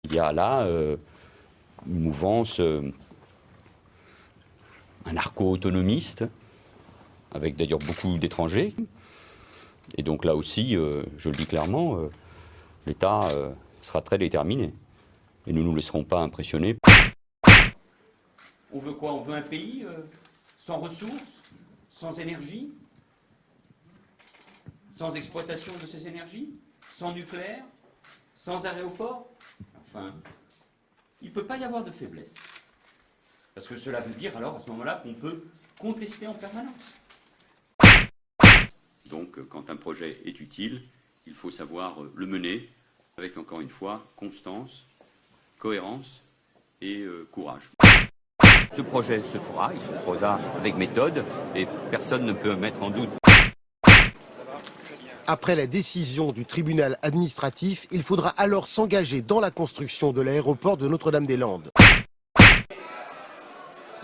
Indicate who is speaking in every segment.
Speaker 1: Il y a là une mouvance anarcho-autonomiste, avec d'ailleurs beaucoup d'étrangers. Et donc là aussi, je le dis clairement, l'État sera très déterminé. Et nous ne nous laisserons pas impressionner.
Speaker 2: On veut quoi? On veut un pays sans ressources, sans énergie, sans exploitation de ces énergies, sans nucléaire, sans aéroport? Enfin, il ne peut pas y avoir de faiblesse. Parce que cela veut dire alors à ce moment-là qu'on peut contester en permanence.
Speaker 1: Donc quand un projet est utile, il faut savoir le mener avec, encore une fois, constance, cohérence et courage. Ce projet se fera, il se fera avec méthode et personne ne peut mettre en doute.
Speaker 3: Après la décision du tribunal administratif, il faudra alors s'engager dans la construction de l'aéroport de Notre-Dame-des-Landes.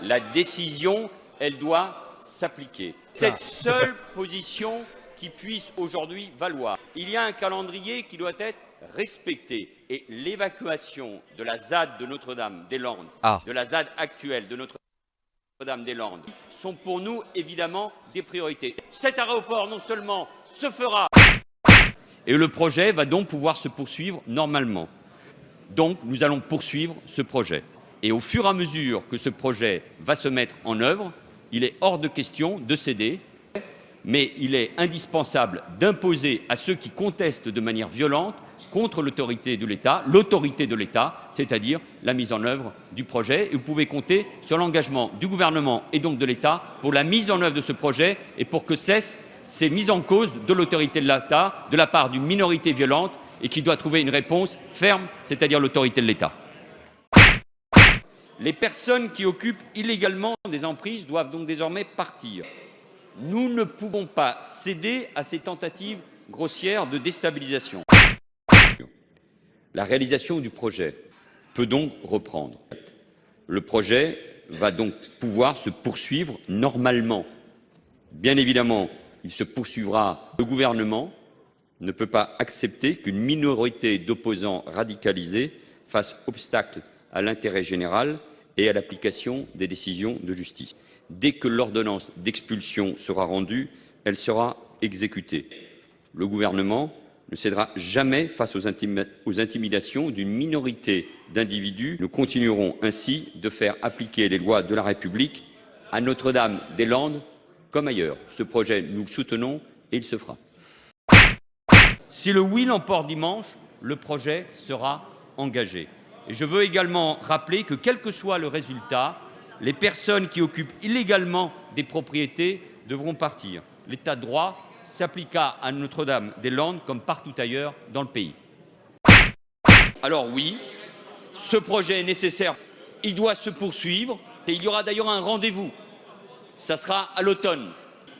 Speaker 1: La décision, elle doit s'appliquer. Cette seule position qui puisse aujourd'hui valoir. Il y a un calendrier qui doit être respecté et l'évacuation de la ZAD de Notre-Dame-des-Landes, de la ZAD actuelle de Notre-Dame-des-Landes, sont pour nous évidemment des priorités. Cet aéroport non seulement se fera, et le projet va donc pouvoir se poursuivre normalement. Donc nous allons poursuivre ce projet. Et au fur et à mesure que ce projet va se mettre en œuvre, il est hors de question de céder, mais il est indispensable d'imposer à ceux qui contestent de manière violente contre l'autorité de l'État, c'est-à-dire la mise en œuvre du projet. Et vous pouvez compter sur l'engagement du gouvernement et donc de l'État pour la mise en œuvre de ce projet et pour que cessent ces mises en cause de l'autorité de l'État de la part d'une minorité violente et qui doit trouver une réponse ferme, c'est-à-dire l'autorité de l'État. Les personnes qui occupent illégalement des emprises doivent donc désormais partir. Nous ne pouvons pas céder à ces tentatives grossières de déstabilisation. La réalisation du projet peut donc reprendre. Le projet va donc pouvoir se poursuivre normalement. Bien évidemment, il se poursuivra. Le gouvernement ne peut pas accepter qu'une minorité d'opposants radicalisés fasse obstacle à l'intérêt général et à l'application des décisions de justice. Dès que l'ordonnance d'expulsion sera rendue, elle sera exécutée. Le gouvernement ne cédera jamais face aux intimidations d'une minorité d'individus. Nous continuerons ainsi de faire appliquer les lois de la République à Notre-Dame-des-Landes comme ailleurs. Ce projet, nous le soutenons et il se fera. Si le oui l'emporte dimanche, le projet sera engagé. Et je veux également rappeler que, quel que soit le résultat, les personnes qui occupent illégalement des propriétés devront partir. L'état de droit s'appliquera à Notre-Dame-des-Landes comme partout ailleurs dans le pays. Alors oui, ce projet est nécessaire, il doit se poursuivre et il y aura d'ailleurs un rendez-vous. Ça sera à l'automne.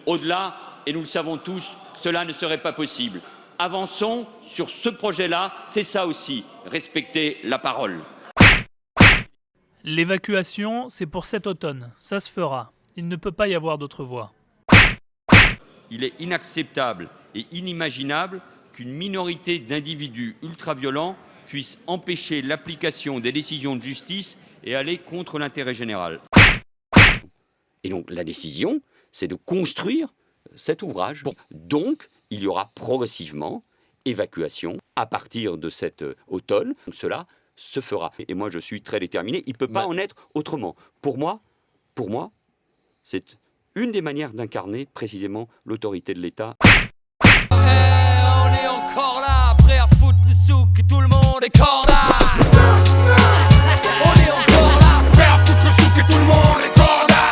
Speaker 1: Au-delà, et nous le savons tous, cela ne serait pas possible. Avançons sur ce projet-là, c'est ça aussi, respecter la parole.
Speaker 4: L'évacuation, c'est pour cet automne, ça se fera. Il ne peut pas y avoir d'autre voie.
Speaker 1: Il est inacceptable et inimaginable qu'une minorité d'individus ultra-violents puisse empêcher l'application des décisions de justice et aller contre l'intérêt général. Et donc la décision, c'est de construire cet ouvrage. Donc, il y aura progressivement évacuation à partir de cet automne. Cela se fera. Et moi, je suis très déterminé. Il ne peut pas en être autrement. Pour moi, c'est une des manières d'incarner précisément l'autorité de l'État.
Speaker 5: On est encore là, prêt à foutre le souk, tout le monde est corps là.